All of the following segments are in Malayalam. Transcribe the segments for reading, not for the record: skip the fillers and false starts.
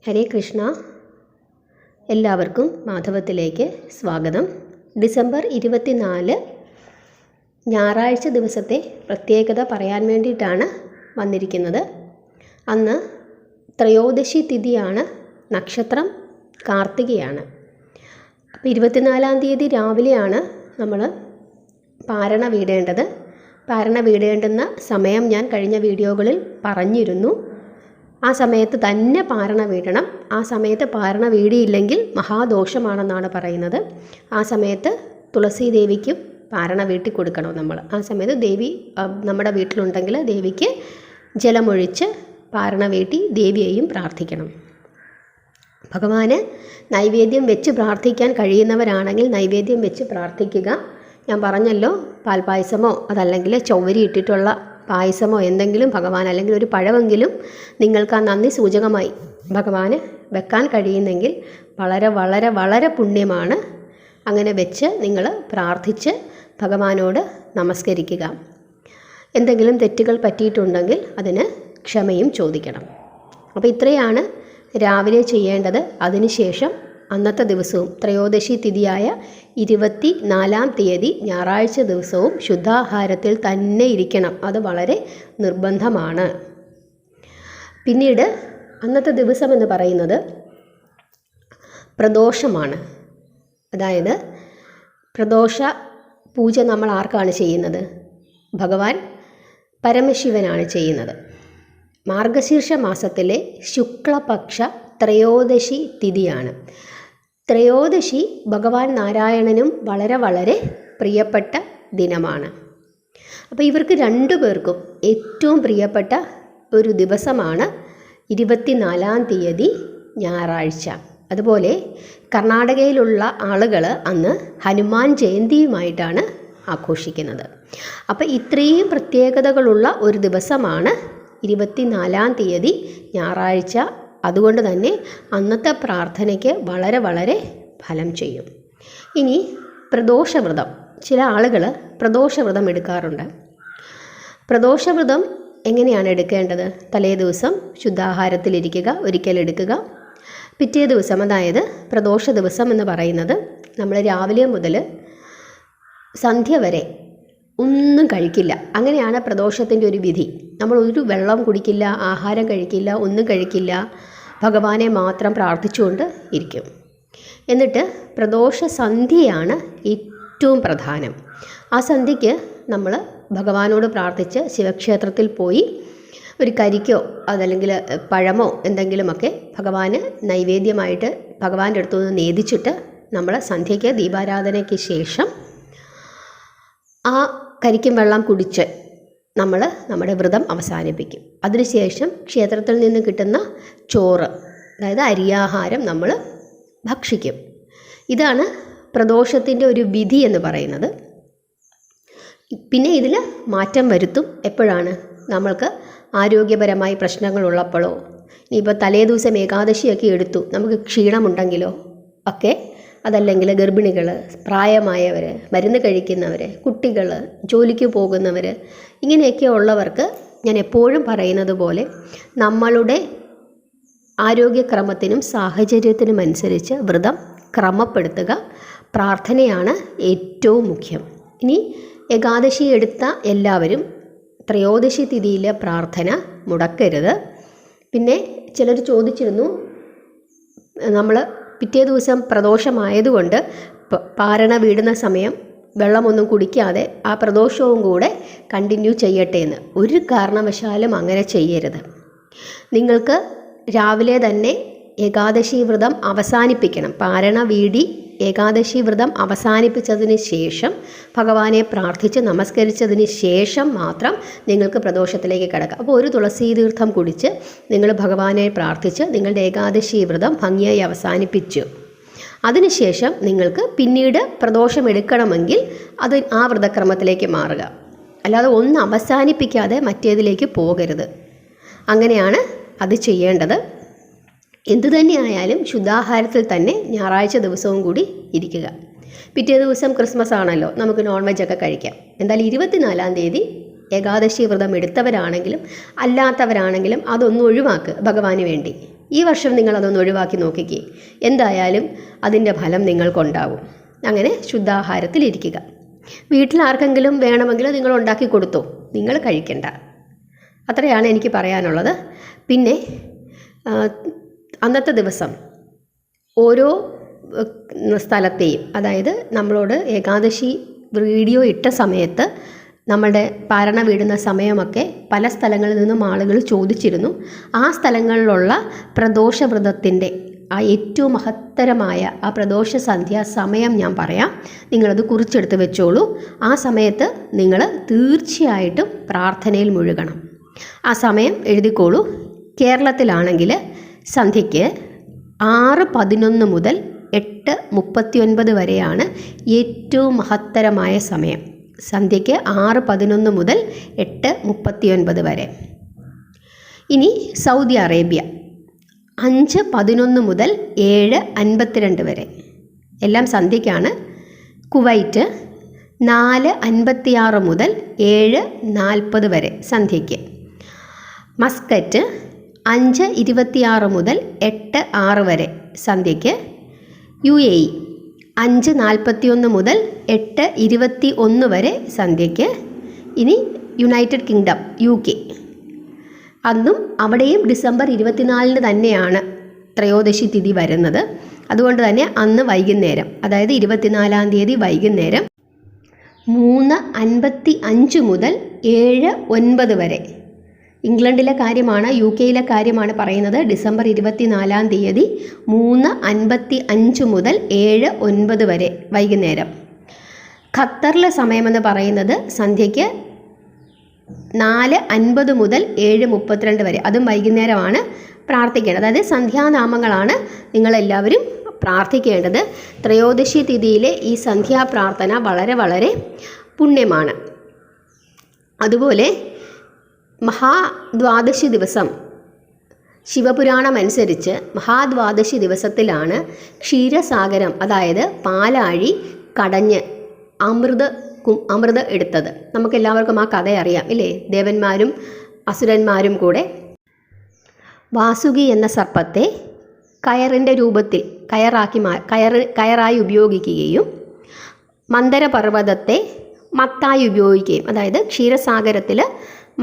ഹരേ കൃഷ്ണ. എല്ലാവർക്കും മാധവത്തിലേക്ക് സ്വാഗതം. ഡിസംബർ 24 ഞായറാഴ്ച ദിവസത്തെ പ്രത്യേകത പറയാൻ വേണ്ടിയിട്ടാണ് വന്നിരിക്കുന്നത്. അന്ന് ത്രയോദശി തിഥിയാണ്, നക്ഷത്രം കാർത്തികയാണ്. അപ്പോൾ 24-ാം തീയതി രാവിലെയാണ് നമ്മൾ പാരണ വീടേണ്ടത്. പാരണ വീടേണ്ടുന്ന സമയം ഞാൻ കഴിഞ്ഞ വീഡിയോകളിൽ പറഞ്ഞിരുന്നു. ആ സമയത്ത് തന്നെ പാരണ വീടണം. ആ സമയത്ത് പാരണ വീടിയില്ലെങ്കിൽ മഹാദോഷമാണെന്നാണ് പറയുന്നത്. ആ സമയത്ത് തുളസി ദേവിക്കും പാരണ വീട്ടി കൊടുക്കണം നമ്മൾ. ആ സമയത്ത് ദേവി നമ്മുടെ വീട്ടിലുണ്ടെങ്കിൽ ദേവിക്ക് ജലമൊഴിച്ച് പാരണ വീട്ടി ദേവിയെയും പ്രാർത്ഥിക്കണം. ഭഗവാന് നൈവേദ്യം വെച്ച് പ്രാർത്ഥിക്കാൻ കഴിയുന്നവരാണെങ്കിൽ നൈവേദ്യം വെച്ച് പ്രാർത്ഥിക്കുക. ഞാൻ പറഞ്ഞല്ലോ, പാൽപ്പായസമോ അതല്ലെങ്കിൽ ചൊവ്വരി ഇട്ടിട്ടുള്ള പായസമോ എന്തെങ്കിലും ഭഗവാൻ, അല്ലെങ്കിൽ ഒരു പഴമെങ്കിലും നിങ്ങൾക്ക് ആ നന്ദി സൂചകമായി ഭഗവാന് വെക്കാൻ കഴിയുന്നെങ്കിൽ വളരെ വളരെ വളരെ പുണ്യമാണ്. അങ്ങനെ വെച്ച് നിങ്ങൾ പ്രാർത്ഥിച്ച് ഭഗവാനോട് നമസ്കരിക്കുക. എന്തെങ്കിലും തെറ്റുകൾ പറ്റിയിട്ടുണ്ടെങ്കിൽ അതിന് ക്ഷമയും ചോദിക്കണം. അപ്പോൾ ഇത്രയാണ് രാവിലെ ചെയ്യേണ്ടത്. അതിനുശേഷം അന്നത്തെ ദിവസവും ത്രയോദശി തിഥിയായ 24-ാം തീയതി ഞായറാഴ്ച ദിവസവും ശുദ്ധാഹാരത്തിൽ തന്നെ ഇരിക്കണം. അത് വളരെ നിർബന്ധമാണ്. പിന്നീട് അന്നത്തെ ദിവസം എന്ന് പറയുന്നത് പ്രദോഷമാണ്. അതായത് പ്രദോഷ പൂജ നമ്മൾ ആർക്കാണ് ചെയ്യുന്നത്? ഭഗവാൻ പരമശിവനാണ് ചെയ്യുന്നത്. മാർഗശീർഷ മാസത്തിലെ ശുക്ലപക്ഷ ത്രയോദശി തിഥിയാണ്. ത്രയോദശി ഭഗവാൻ നാരായണനും വളരെ വളരെ പ്രിയപ്പെട്ട ദിനമാണ്. അപ്പോൾ ഇവർക്ക് രണ്ടുപേർക്കും ഏറ്റവും പ്രിയപ്പെട്ട ഒരു ദിവസമാണ് 24-ാം തീയതി ഞായറാഴ്ച. അതുപോലെ കർണാടകയിലുള്ള ആളുകൾ അന്ന് ഹനുമാൻ ജയന്തിയുമായിട്ടാണ് ആഘോഷിക്കുന്നത്. അപ്പോൾ ഇത്രയും പ്രത്യേകതകളുള്ള ഒരു ദിവസമാണ് 24-ാം തീയതി ഞായറാഴ്ച. അതുകൊണ്ട് തന്നെ അന്നത്തെ പ്രാർത്ഥനയ്ക്ക് വളരെ വളരെ ഫലം ചെയ്യും. ഇനി പ്രദോഷവ്രതം, ചില ആളുകൾ പ്രദോഷവ്രതം എടുക്കാറുണ്ട്. പ്രദോഷവ്രതം എങ്ങനെയാണ് എടുക്കേണ്ടത്? തലേ ദിവസം ശുദ്ധാഹാരത്തിലിരിക്കുക, ഒരിക്കൽ എടുക്കുക. പിറ്റേ ദിവസം, അതായത് പ്രദോഷ ദിവസം എന്ന് പറയുന്നത് നമ്മൾ രാവിലെ മുതൽ സന്ധ്യ വരെ ഒന്നും കഴിക്കില്ല. അങ്ങനെയാണ് പ്രദോഷത്തിൻ്റെ ഒരു വിധി. നമ്മൾ ഒരു വെള്ളം കുടിക്കില്ല, ആഹാരം കഴിക്കില്ല, ഒന്നും കഴിക്കില്ല, ഭഗവാനെ മാത്രം പ്രാർത്ഥിച്ചുകൊണ്ട് ഇരിക്കും. എന്നിട്ട് പ്രദോഷ സന്ധ്യയാണ് ഏറ്റവും പ്രധാനം. ആ സന്ധ്യയ്ക്ക് നമ്മൾ ഭഗവാനോട് പ്രാർത്ഥിച്ച് ശിവക്ഷേത്രത്തിൽ പോയി ഒരു കരിക്കോ അതല്ലെങ്കിൽ പഴമോ എന്തെങ്കിലുമൊക്കെ ഭഗവാന് നൈവേദ്യമായിട്ട് ഭഗവാന്റെ അടുത്തുനിന്ന് നേദിച്ചിട്ട് നമ്മൾ സന്ധ്യയ്ക്ക് ദീപാരാധനയ്ക്ക് ശേഷം ആ കരിക്കും വെള്ളം കുടിച്ച് നമ്മൾ നമ്മുടെ വ്രതം അവസാനിപ്പിക്കും. അതിനുശേഷം ക്ഷേത്രത്തിൽ നിന്ന് കിട്ടുന്ന ചോറ്, അതായത് അരിയാഹാരം നമ്മൾ ഭക്ഷിക്കും. ഇതാണ് പ്രദോഷത്തിൻ്റെ ഒരു വിധി എന്ന് പറയുന്നത്. പിന്നെ ഇതിൽ മാറ്റം വരുത്തും. എപ്പോഴാണ്? നമ്മൾക്ക് ആരോഗ്യപരമായി പ്രശ്നങ്ങളുള്ളപ്പോഴോ, ഇനിയിപ്പോൾ തലേ ദിവസം ഏകാദശിയൊക്കെ എടുത്തു നമുക്ക് ക്ഷീണമുണ്ടെങ്കിലോ ഒക്കെ, അതല്ലെങ്കിൽ ഗർഭിണികൾ, പ്രായമായവർ, മരുന്ന് കഴിക്കുന്നവർ, കുട്ടികൾ, ജോലിക്ക് പോകുന്നവർ, ഇങ്ങനെയൊക്കെ ഉള്ളവർക്ക് ഞാൻ എപ്പോഴും പറയുന്നത് പോലെ നമ്മളുടെ ആരോഗ്യക്രമത്തിനും സാഹചര്യത്തിനും അനുസരിച്ച് വ്രതം ക്രമപ്പെടുത്തുക. പ്രാർത്ഥനയാണ് ഏറ്റവും മുഖ്യം. ഇനി ഏകാദശി എടുത്ത എല്ലാവരും ത്രയോദശി തിഥിയിലെ പ്രാർത്ഥന മുടക്കരുത്. പിന്നെ ചിലർ ചോദിച്ചിരുന്നു, നമ്മൾ പിറ്റേ ദിവസം പ്രദോഷമായതുകൊണ്ട് പാരണ വീടുന്ന സമയം വെള്ളമൊന്നും കുടിക്കാതെ ആ പ്രദോഷവും കൂടെ കണ്ടിന്യൂ ചെയ്യട്ടെ എന്ന്. ഒരു കാരണവശാലും അങ്ങനെ ചെയ്യരുത്. നിങ്ങൾക്ക് രാവിലെ തന്നെ ഏകാദശി വ്രതം അവസാനിപ്പിക്കണം. പാരണ വീടി ഏകാദശി വ്രതം അവസാനിപ്പിച്ചതിന് ശേഷം ഭഗവാനെ പ്രാർത്ഥിച്ച് നമസ്കരിച്ചതിന് ശേഷം മാത്രം നിങ്ങൾക്ക് പ്രദോഷത്തിലേക്ക് കിടക്കാം. അപ്പോൾ ഒരു തുളസി തീർത്ഥം കുടിച്ച് നിങ്ങൾ ഭഗവാനെ പ്രാർത്ഥിച്ച് നിങ്ങളുടെ ഏകാദശി വ്രതം ഭംഗിയായി അവസാനിപ്പിച്ചു. അതിനുശേഷം നിങ്ങൾക്ക് പിന്നീട് പ്രദോഷം എടുക്കണമെങ്കിൽ അത് ആ വ്രതക്രമത്തിലേക്ക് മാറുക. അല്ലാതെ ഒന്ന് അവസാനിപ്പിക്കാതെ മറ്റേതിലേക്ക് പോകരുത്. അങ്ങനെയാണ് അത് ചെയ്യേണ്ടത്. എന്തുതന്നെയായാലും ശുദ്ധാഹാരത്തിൽ തന്നെ ഞായറാഴ്ച ദിവസവും കൂടി ഇരിക്കുക. പിറ്റേ ദിവസം ക്രിസ്മസ് ആണല്ലോ, നമുക്ക് നോൺ വെജൊക്കെ കഴിക്കാം. എന്തായാലും 24-ാം തീയതി ഏകാദശി വ്രതം എടുത്തവരാണെങ്കിലും അല്ലാത്തവരാണെങ്കിലും അതൊന്നും ഒഴിവാക്കുക ഭഗവാന് വേണ്ടി. ഈ വർഷം നിങ്ങളതൊന്ന് ഒഴിവാക്കി നോക്കിക്കേ, എന്തായാലും അതിൻ്റെ ഫലം നിങ്ങൾക്കുണ്ടാവും. അങ്ങനെ ശുദ്ധാഹാരത്തിലിരിക്കുക. വീട്ടിൽ ആർക്കെങ്കിലും വേണമെങ്കിൽ നിങ്ങൾ ഉണ്ടാക്കി കൊടുത്തോ, നിങ്ങൾ കഴിക്കണ്ട. അത്രയാണ് എനിക്ക് പറയാനുള്ളത്. പിന്നെ അന്നത്തെ ദിവസം ഓരോ സ്ഥലത്തെയും, അതായത് നമ്മളോട് ഏകാദശി വീഡിയോ ഇട്ട സമയത്ത് നമ്മളുടെ പാരണ വീടുന്ന സമയമൊക്കെ പല സ്ഥലങ്ങളിൽ നിന്നും ആളുകൾ ചോദിച്ചിരുന്നു. ആ സ്ഥലങ്ങളിലുള്ള പ്രദോഷവ്രതത്തിൻ്റെ ആ ഏറ്റവും മഹത്തരമായ ആ പ്രദോഷ സന്ധ്യ സമയം ഞാൻ പറയാം, നിങ്ങളത് കുറിച്ചെടുത്ത് വെച്ചോളൂ. ആ സമയത്ത് നിങ്ങൾ തീർച്ചയായിട്ടും പ്രാർത്ഥനയിൽ മുഴുകണം. ആ സമയം എഴുതിക്കോളൂ. കേരളത്തിലാണെങ്കിൽ സന്ധ്യയ്ക്ക് 6:11 മുതൽ 8:39 വരെയാണ് ഏറ്റവും മഹത്തരമായ സമയം. സന്ധ്യയ്ക്ക് 6:11 മുതൽ 8:39 വരെ. ഇനി സൗദി അറേബ്യ 5:11 മുതൽ 7:52 വരെ, എല്ലാം സന്ധ്യയ്ക്കാണ്. കുവൈറ്റ് 4:56 മുതൽ 7:40 വരെ സന്ധ്യയ്ക്ക്. മസ്കറ്റ് 5:26 മുതൽ 8:06 വരെ സന്ധ്യയ്ക്ക്. UAE 5:41 മുതൽ 8:21 വരെ സന്ധ്യയ്ക്ക്. ഇനി യുണൈറ്റഡ് കിങ്ഡം UK, അന്നും അവിടെയും ഡിസംബർ 24 തന്നെയാണ് ത്രയോദശി തിഥി വരുന്നത്. അതുകൊണ്ട് തന്നെ അന്ന് വൈകുന്നേരം, അതായത് 24-ാം തീയതി വൈകുന്നേരം 3:55 മുതൽ 7:09 വരെ. ഇംഗ്ലണ്ടിലെ കാര്യമാണ്, UK കാര്യമാണ് പറയുന്നത്. ഡിസംബർ 24-ാം തീയതി 3:55 മുതൽ 7:09 വരെ വൈകുന്നേരം. ഖത്തറിലെ സമയമെന്ന് പറയുന്നത് സന്ധ്യയ്ക്ക് 4:50 മുതൽ 7:32 വരെ, അതും വൈകുന്നേരമാണ് പ്രാർത്ഥിക്കേണ്ടത്. അതായത് സന്ധ്യാനാമങ്ങളാണ് നിങ്ങളെല്ലാവരും പ്രാർത്ഥിക്കേണ്ടത്. ത്രയോദശി തിഥിയിലെ ഈ സന്ധ്യാപ്രാർത്ഥന വളരെ വളരെ പുണ്യമാണ്. അതുപോലെ മഹാദ്വാദശി ദിവസം, ശിവപുരാണം അനുസരിച്ച് മഹാദ്വാദശി ദിവസത്തിലാണ് ക്ഷീരസാഗരം, അതായത് പാലാഴി കടഞ്ഞ് അമൃത് എടുത്തത്. നമുക്കെല്ലാവർക്കും ആ കഥ അറിയാം ഇല്ലേ? ദേവന്മാരും അസുരന്മാരും കൂടെ വാസുകി എന്ന സർപ്പത്തെ കയറിൻ്റെ രൂപത്തിൽ കയറായി ഉപയോഗിക്കുകയും മന്ദരപർവ്വതത്തെ മത്തായി ഉപയോഗിക്കുകയും, അതായത് ക്ഷീരസാഗരത്തിൽ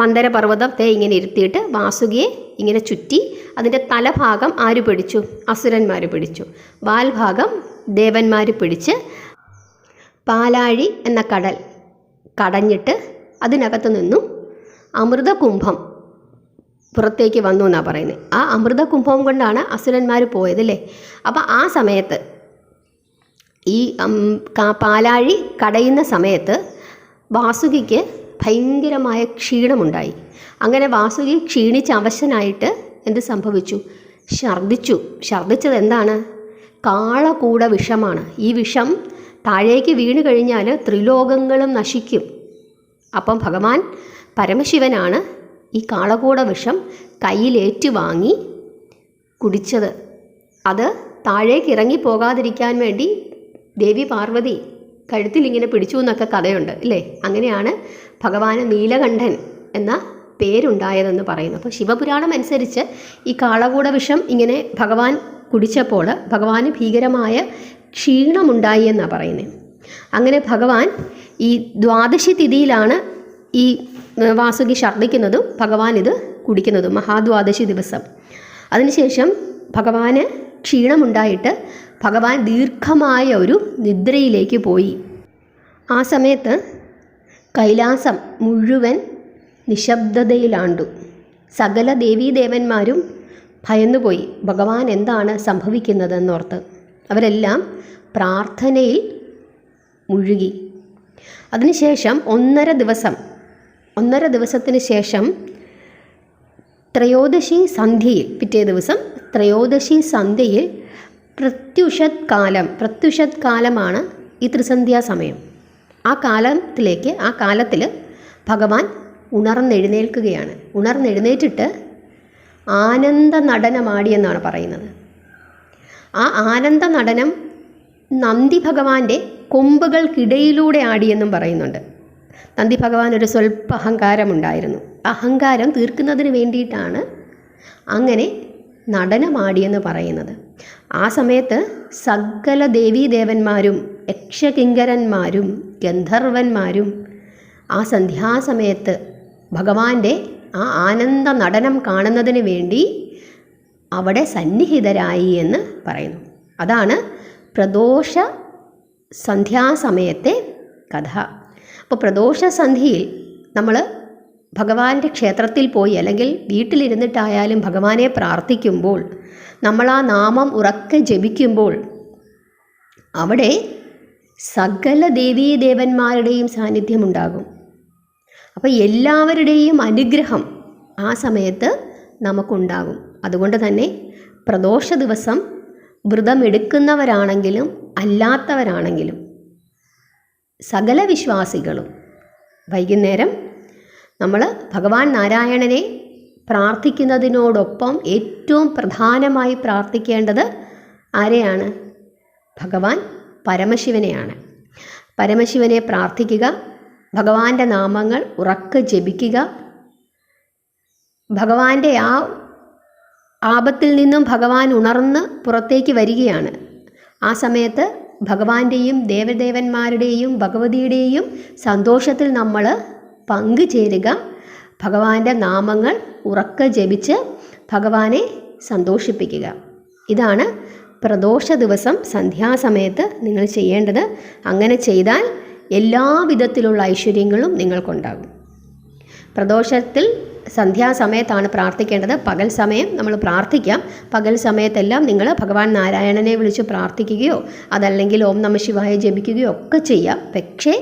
മന്ദരപർവ്വതത്തെ ഇങ്ങനെ ഇരുത്തിയിട്ട് വാസുകിയെ ഇങ്ങനെ ചുറ്റി അതിൻ്റെ തലഭാഗം ആര് പിടിച്ചു? അസുരന്മാർ പിടിച്ചു. വാൽഭാഗം ദേവന്മാർ പിടിച്ച് പാലാഴി എന്ന കടൽ കടഞ്ഞിട്ട് അതിനകത്ത് നിന്നും അമൃതകുംഭം പുറത്തേക്ക് വന്നു എന്നാണ് പറയുന്നത്. ആ അമൃതകുംഭം കൊണ്ടാണ് അസുരന്മാർ പോയതല്ലേ. അപ്പോൾ ആ സമയത്ത് ഈ പാലാഴി കടയുന്ന സമയത്ത് വാസുകിക്ക് ഭയങ്കരമായ ക്ഷീണമുണ്ടായി. അങ്ങനെ വാസുകി ക്ഷീണിച്ച് അവശനായിട്ട് എന്ത് സംഭവിച്ചു? ഛർദ്ദിച്ചത് എന്താണ്? കാളകൂട വിഷമാണ്. ഈ വിഷം താഴേക്ക് വീണ് കഴിഞ്ഞാൽ ത്രിലോകങ്ങളും നശിക്കും. അപ്പം ഭഗവാൻ പരമശിവനാണ് ഈ കാളകൂട വിഷം കയ്യിലേറ്റുവാങ്ങി കുടിച്ചത്. അത് താഴേക്ക് ഇറങ്ങിപ്പോകാതിരിക്കാൻ വേണ്ടി ദേവി പാർവതി കഴുത്തിലിങ്ങനെ പിടിച്ചു എന്നൊക്കെ കഥയുണ്ട് ഇല്ലേ. അങ്ങനെയാണ് ഭഗവാന് നീലകണ്ഠൻ എന്ന പേരുണ്ടായതെന്ന് പറയുന്നു. അപ്പോൾ ശിവപുരാണം അനുസരിച്ച് ഈ കാളകൂട വിഷം ഇങ്ങനെ ഭഗവാൻ കുടിച്ചപ്പോൾ ഭഗവാന് ഭീകരമായ ക്ഷീണമുണ്ടായി എന്നാണ് പറയുന്നത്. അങ്ങനെ ഭഗവാൻ ഈ ദ്വാദശി തിഥിയിലാണ് ഈ വാസുകി ഛർദ്ദിക്കുന്നതും ഭഗവാൻ ഇത് കുടിക്കുന്നതും, മഹാദ്വാദശി ദിവസം. അതിനുശേഷം ഭഗവാന് ക്ഷീണമുണ്ടായിട്ട് ഭഗവാൻ ദീർഘമായ ഒരു നിദ്രയിലേക്ക് പോയി. ആ സമയത്ത് കൈലാസം മുഴുവൻ നിശബ്ദതയിലാണ്ടു. സകല ദേവീദേവന്മാരും ഭയന്നുപോയി, ഭഗവാൻ എന്താണ് സംഭവിക്കുന്നതെന്നോർത്ത്. അവരെല്ലാം പ്രാർത്ഥനയിൽ മുഴുകി. അതിനുശേഷം 1.5 ദിവസത്തിന് ശേഷം ത്രയോദശി സന്ധ്യയിൽ, പിറ്റേ ദിവസം ത്രയോദശി സന്ധ്യയിൽ പ്രത്യുഷത് കാലമാണ് ഈ ത്രിസന്ധ്യാ സമയം. ആ കാലത്തിൽ ഭഗവാൻ ഉണർന്നെഴുന്നേൽക്കുകയാണ്. ഉണർന്നെഴുന്നേറ്റിട്ട് ആനന്ദ നടനമാടിയെന്നാണ് പറയുന്നത്. ആ ആനന്ദ നടനം നന്ദി ഭഗവാന്റെ കൊമ്പുകൾക്കിടയിലൂടെ ആടിയെന്നും പറയുന്നുണ്ട്. നന്ദി ഭഗവാൻ ഒരു സ്വല്പ അഹങ്കാരമുണ്ടായിരുന്നു. അഹങ്കാരം തീർക്കുന്നതിന് വേണ്ടിയിട്ടാണ് അങ്ങനെ നടനമാടിയെന്ന് പറയുന്നത്. ആ സമയത്ത് സകല ദേവീദേവന്മാരും യക്ഷകിങ്കരന്മാരും ഗന്ധർവന്മാരും ആ സന്ധ്യാസമയത്ത് ഭഗവാന്റെ ആ ആനന്ദ നടനം കാണുന്നതിന് വേണ്ടി അവിടെ സന്നിഹിതരായി എന്ന് പറയുന്നു. അതാണ് പ്രദോഷ സന്ധ്യാസമയത്തെ കഥ. അപ്പോൾ പ്രദോഷ സന്ധ്യയിൽ നമ്മൾ ഭഗവാന്റെ ക്ഷേത്രത്തിൽ പോയി അല്ലെങ്കിൽ വീട്ടിലിരുന്നിട്ടായാലും ഭഗവാനെ പ്രാർത്ഥിക്കുമ്പോൾ, നമ്മൾ ആ നാമം ഉറക്കെ ജപിക്കുമ്പോൾ അവിടെ സകല ദേവീദേവന്മാരുടെയും സാന്നിധ്യമുണ്ടാകും. അപ്പോൾ എല്ലാവരുടെയും അനുഗ്രഹം ആ സമയത്ത് നമുക്കുണ്ടാകും. അതുകൊണ്ട് തന്നെ പ്രദോഷ ദിവസം വ്രതമെടുക്കുന്നവരാണെങ്കിലും അല്ലാത്തവരാണെങ്കിലും സകല വിശ്വാസികളും വൈകുന്നേരം നമ്മൾ ഭഗവാൻ നാരായണനെ പ്രാർത്ഥിക്കുന്നതിനോടൊപ്പം ഏറ്റവും പ്രധാനമായി പ്രാർത്ഥിക്കേണ്ടത് ആരെയാണ്? ഭഗവാൻ പരമശിവനെയാണ്. പരമശിവനെ പ്രാർത്ഥിക്കുക, ഭഗവാന്റെ നാമങ്ങൾ ഉറക്കെ ജപിക്കുക. ഭഗവാന്റെ ആ ആപത്തിൽ നിന്നും ഭഗവാൻ ഉണർന്ന് പുറത്തേക്ക് വരികയാണ്. ആ സമയത്ത് ഭഗവാന്റെയും ദേവദേവന്മാരുടെയും ഭഗവതിയുടെയും സന്തോഷത്തിൽ നമ്മൾ പങ്കുചേരുക. ഭഗവാന്റെ നാമങ്ങൾ ഉറക്കെ ജപിച്ച് ഭഗവാനെ സന്തോഷിപ്പിക്കുക. ഇതാണ് പ്രദോഷ ദിവസം സന്ധ്യാസമയത്ത് നിങ്ങൾ ചെയ്യേണ്ടത്. അങ്ങനെ ചെയ്താൽ എല്ലാവിധത്തിലുള്ള ഐശ്വര്യങ്ങളും നിങ്ങൾക്കുണ്ടാകും. പ്രദോഷത്തിൽ സന്ധ്യാസമയത്താണ് പ്രാർത്ഥിക്കേണ്ടത്. പകൽ സമയം നമ്മൾ പ്രാർത്ഥിക്കാം. പകൽ സമയത്തെല്ലാം നിങ്ങൾ ഭഗവാൻ നാരായണനെ വിളിച്ച് പ്രാർത്ഥിക്കുകയോ അതല്ലെങ്കിൽ ഓം നമഃ ശിവായ ജപിക്കുകയോ ഒക്കെ ചെയ്യാം. പക്ഷേ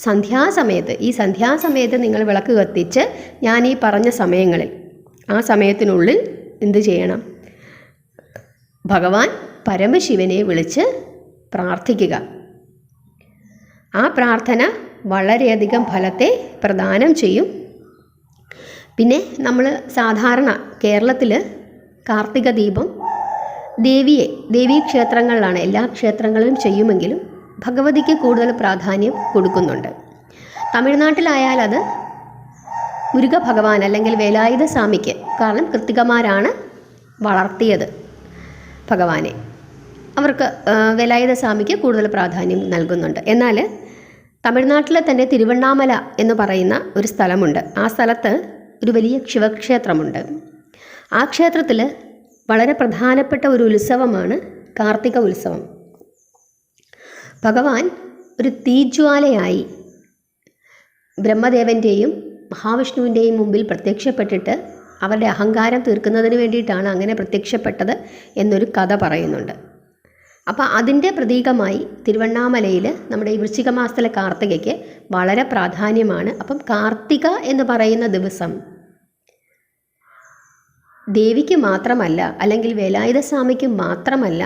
സന്ധ്യാസമയത്ത്, ഈ സന്ധ്യാസമയത്ത് നിങ്ങൾ വിളക്ക് കത്തിച്ച് ഞാൻ ഈ പറഞ്ഞ സമയങ്ങളിൽ ആ സമയത്തിനുള്ളിൽ എന്ത് ചെയ്യണം? ഭഗവാൻ പരമശിവനെ വിളിച്ച് പ്രാർത്ഥിക്കുക. ആ പ്രാർത്ഥന വളരെയധികം ഫലത്തെ പ്രദാനം ചെയ്യും. പിന്നെ നമ്മൾ സാധാരണ കേരളത്തിൽ കാർത്തിക ദീപം ദേവീക്ഷേത്രങ്ങളിലാണ്, എല്ലാ ക്ഷേത്രങ്ങളിലും ചെയ്യുമെങ്കിലും ഭഗവതിക്ക് കൂടുതൽ പ്രാധാന്യം കൊടുക്കുന്നുണ്ട്. തമിഴ്നാട്ടിലായാൽ അത് മുരുക ഭഗവാൻ അല്ലെങ്കിൽ വേലായുധ സ്വാമിക്ക്, കാരണം കൃത്തികമാരാണ് വളർത്തിയത് ഭഗവാനെ, അവർക്ക് വേലായുധ സ്വാമിക്ക് കൂടുതൽ പ്രാധാന്യം നൽകുന്നുണ്ട്. എന്നാൽ തമിഴ്നാട്ടിലെ തന്നെ തിരുവണ്ണാമല എന്ന് പറയുന്ന ഒരു സ്ഥലമുണ്ട്. ആ സ്ഥലത്ത് ഒരു വലിയ ശിവക്ഷേത്രമുണ്ട്. ആ ക്ഷേത്രത്തിൽ വളരെ പ്രധാനപ്പെട്ട ഒരു ഉത്സവമാണ് കാർത്തിക ഉത്സവം. ഭഗവാൻ ഒരു തീജ്വാലയായി ബ്രഹ്മദേവൻ്റെയും മഹാവിഷ്ണുവിൻ്റെയും മുമ്പിൽ പ്രത്യക്ഷപ്പെട്ടിട്ട് അവരുടെ അഹങ്കാരം തീർക്കുന്നതിന് വേണ്ടിയിട്ടാണ് അങ്ങനെ പ്രത്യക്ഷപ്പെട്ടത് എന്നൊരു കഥ പറയുന്നുണ്ട്. അപ്പോൾ അതിൻ്റെ പ്രതീകമായി തിരുവണ്ണാമലയിൽ നമ്മുടെ ഈ വൃശ്ചിക മാസത്തിലെ കാർത്തികയ്ക്ക് വളരെ പ്രാധാന്യമാണ്. അപ്പം കാർത്തിക എന്ന് പറയുന്ന ദിവസം ദേവിക്ക് മാത്രമല്ല, അല്ലെങ്കിൽ വേലായുധ സ്വാമിക്ക് മാത്രമല്ല,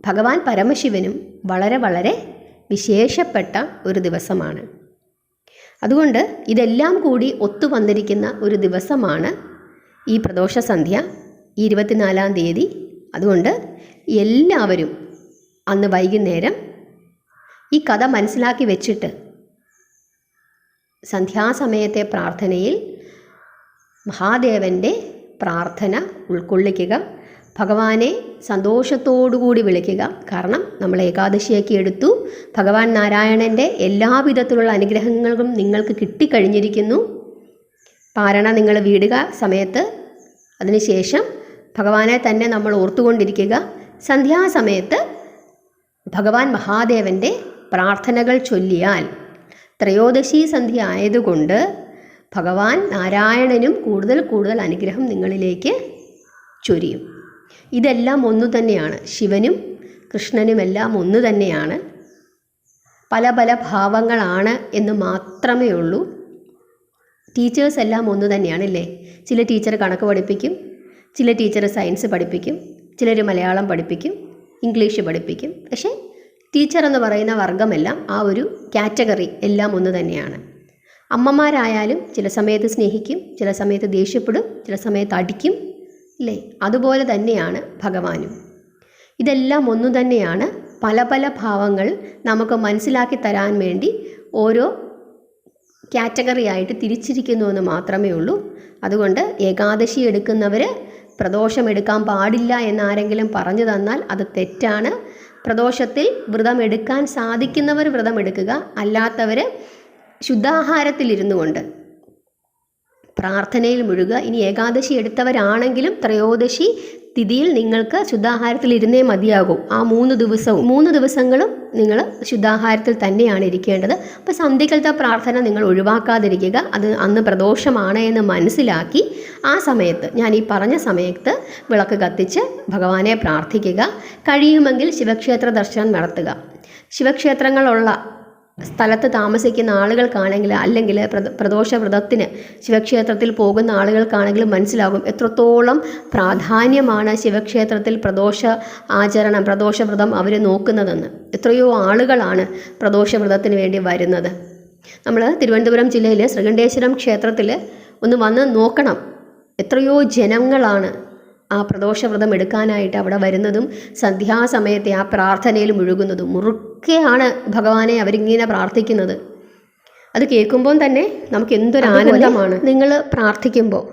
ഭഗവാൻ പരമശിവനും വളരെ വളരെ വിശേഷപ്പെട്ട ഒരു ദിവസമാണ്. അതുകൊണ്ട് ഇതെല്ലാം കൂടി ഒത്തുവന്നിരിക്കുന്ന ഒരു ദിവസമാണ് ഈ പ്രദോഷ സന്ധ്യ, 24-ാം തീയതി. അതുകൊണ്ട് എല്ലാവരും അന്ന് വൈകുന്നേരം ഈ കഥ മനസ്സിലാക്കി വെച്ചിട്ട് സന്ധ്യാസമയത്തെ പ്രാർത്ഥനയിൽ മഹാദേവൻ്റെ പ്രാർത്ഥന ഉൾക്കൊള്ളിക്കുക. ഭഗവാനെ സന്തോഷത്തോടുകൂടി വിളിക്കുക. കാരണം നമ്മൾ ഏകാദശിയാക്കി എടുത്തു. ഭഗവാൻ നാരായണൻ്റെ എല്ലാവിധത്തിലുള്ള അനുഗ്രഹങ്ങളും നിങ്ങൾക്ക് കിട്ടിക്കഴിഞ്ഞിരിക്കുന്നു. പാരണ നിങ്ങൾ വീടുക സമയത്ത്, അതിനുശേഷം ഭഗവാനെ തന്നെ നമ്മൾ ഓർത്തുകൊണ്ടിരിക്കുക. സന്ധ്യാസമയത്ത് ഭഗവാൻ മഹാദേവൻ്റെ പ്രാർത്ഥനകൾ ചൊല്ലിയാൽ ത്രയോദശി സന്ധ്യ ആയതുകൊണ്ട് ഭഗവാൻ നാരായണനും കൂടുതൽ കൂടുതൽ അനുഗ്രഹം നിങ്ങളിലേക്ക് ചൊരിയും. ഇതെല്ലാം ഒന്നു തന്നെയാണ്. ശിവനും കൃഷ്ണനുമെല്ലാം ഒന്ന് തന്നെയാണ്. പല പല ഭാവങ്ങളാണ് എന്ന് മാത്രമേ ഉള്ളൂ. ടീച്ചേഴ്സ് എല്ലാം ഒന്ന് തന്നെയാണ് അല്ലേ? ചില ടീച്ചർ കണക്ക് പഠിപ്പിക്കും, ചില ടീച്ചർ സയൻസ് പഠിപ്പിക്കും, ചിലർ മലയാളം പഠിപ്പിക്കും, ഇംഗ്ലീഷ് പഠിപ്പിക്കും. പക്ഷേ ടീച്ചർ എന്ന് പറയുന്ന വർഗ്ഗമെല്ലാം, ആ ഒരു കാറ്റഗറി എല്ലാം ഒന്ന് തന്നെയാണ്. അമ്മമാരായാലും ചില സമയത്ത് സ്നേഹിക്കും, ചില സമയത്ത് ദേഷ്യപ്പെടും, ചില സമയത്ത് അടിക്കും അല്ലേ? അതുപോലെ തന്നെയാണ് ഭഗവാനും. ഇതെല്ലാം ഒന്നു തന്നെയാണ്. പല പല ഭാവങ്ങൾ നമുക്ക് മനസ്സിലാക്കി തരാൻ വേണ്ടി ഓരോ കാറ്റഗറി ആയിട്ട് തിരിച്ചിരിക്കുന്നു എന്ന് മാത്രമേ ഉള്ളൂ. അതുകൊണ്ട് ഏകാദശി എടുക്കുന്നവർ പ്രദോഷം എടുക്കാൻ പാടില്ല എന്നാരെങ്കിലും പറഞ്ഞു തന്നാൽ അത് തെറ്റാണ്. പ്രദോഷത്തിൽ വ്രതം എടുക്കാൻ സാധിക്കുന്നവർ വ്രതം എടുക്കുക, അല്ലാത്തവർ ശുദ്ധാഹാരത്തിലിരുന്നു കൊണ്ട് പ്രാർത്ഥനയിൽ മുഴുകുക. ഇനി ഏകാദശി എടുത്തവരാണെങ്കിലും ത്രയോദശി തിഥിയിൽ നിങ്ങൾക്ക് ശുദ്ധാഹാരത്തിൽ ഇരുന്നേ മതിയാകും. ആ 3 ദിവസങ്ങളും നിങ്ങൾ ശുദ്ധാഹാരത്തിൽ തന്നെയാണ് ഇരിക്കേണ്ടത്. അപ്പോൾ സന്ധ്യകളത്തെ പ്രാർത്ഥന നിങ്ങൾ ഒഴിവാക്കാതിരിക്കുക. അത് അന്ന് പ്രദോഷമാണ് എന്ന് മനസ്സിലാക്കി ആ സമയത്ത്, ഞാൻ ഈ പറഞ്ഞ സമയത്ത് വിളക്ക് കത്തിച്ച് ഭഗവാനെ പ്രാർത്ഥിക്കുക. കഴിയുമെങ്കിൽ ശിവക്ഷേത്ര ദർശനം നടത്തുക. ശിവക്ഷേത്രങ്ങളുള്ള സ്ഥലത്ത് താമസിക്കുന്ന ആളുകൾക്കാണെങ്കിൽ, അല്ലെങ്കിൽ പ്രദോഷ വ്രതത്തിന് ശിവക്ഷേത്രത്തിൽ പോകുന്ന ആളുകൾക്കാണെങ്കിലും മനസ്സിലാകും എത്രത്തോളം പ്രാധാന്യമാണ് ശിവക്ഷേത്രത്തിൽ പ്രദോഷ ആചരണം, പ്രദോഷവ്രതം അവർ നോക്കുന്നതെന്ന്. എത്രയോ ആളുകളാണ് പ്രദോഷവ്രതത്തിന് വേണ്ടി വരുന്നത്. നമ്മൾ തിരുവനന്തപുരം ജില്ലയിലെ ശ്രീകണ്ഠേശ്വരം ക്ഷേത്രത്തിൽ ഒന്ന് വന്ന് നോക്കണം. എത്രയോ ജനങ്ങളാണ് ആ പ്രദോഷവ്രതം എടുക്കാനായിട്ട് അവിടെ വരുന്നതും സന്ധ്യാസമയത്തെ ആ പ്രാർത്ഥനയിൽ മുഴുകുന്നതും. മുറുക്കെയാണ് ഭഗവാനെ അവരിങ്ങനെ പ്രാർത്ഥിക്കുന്നത്. അത് കേൾക്കുമ്പോൾ തന്നെ നമുക്ക് എന്തൊരു ആനന്ദമാണ്. നിങ്ങൾ പ്രാർത്ഥിക്കുമ്പോൾ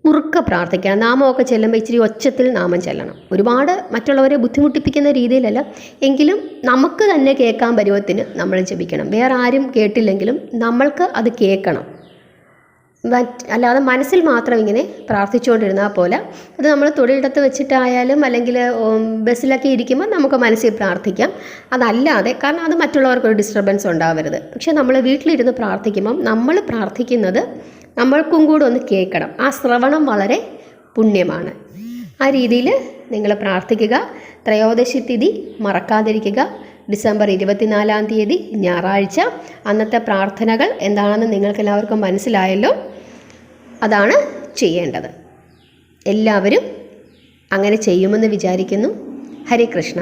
മുറുക്കെ പ്രാർത്ഥിക്കണം. നാമമൊക്കെ ചെല്ലുമ്പോൾ ഇച്ചിരി ഒച്ചത്തിൽ നാമം ചെല്ലണം. ഒരുപാട് മറ്റുള്ളവരെ ബുദ്ധിമുട്ടിപ്പിക്കുന്ന രീതിയിലല്ല, എങ്കിലും നമുക്ക് തന്നെ കേൾക്കാൻ പരുവത്തിന് നമ്മൾ ജപിക്കണം. വേറെ ആരും കേട്ടില്ലെങ്കിലും നമ്മൾക്ക് അത് കേൾക്കണം. അല്ലാതെ മനസ്സിൽ മാത്രം ഇങ്ങനെ പ്രാർത്ഥിച്ചുകൊണ്ടിരുന്നാൽ പോലെ, അത് നമ്മൾ തൊഴിലിടത്ത് വെച്ചിട്ടായാലും അല്ലെങ്കിൽ ബസ്സിലൊക്കെ ഇരിക്കുമ്പോൾ നമുക്ക് മനസ്സിൽ പ്രാർത്ഥിക്കാം. അതല്ലാതെ, കാരണം അത് മറ്റുള്ളവർക്കൊരു ഡിസ്റ്റർബൻസ് ഉണ്ടാവരുത്. പക്ഷേ നമ്മൾ വീട്ടിലിരുന്ന് പ്രാർത്ഥിക്കുമ്പം നമ്മൾ പ്രാർത്ഥിക്കുന്നത് നമ്മൾക്കും കൂടെ ഒന്ന് കേൾക്കണം. ആ ശ്രവണം വളരെ പുണ്യമാണ്. ആ രീതിയിൽ നിങ്ങൾ പ്രാർത്ഥിക്കുക. ത്രയോദശി തിഥി മറക്കാതിരിക്കുക. ഡിസംബർ 24-ാം തീയതി ഞായറാഴ്ച. അന്നത്തെ പ്രാർത്ഥനകൾ എന്താണെന്ന് നിങ്ങൾക്കെല്ലാവർക്കും മനസ്സിലായല്ലോ. അതാണ് ചെയ്യേണ്ടത്. എല്ലാവരും അങ്ങനെ ചെയ്യുമെന്ന് വിചാരിക്കുന്നു. ഹരേ കൃഷ്ണ.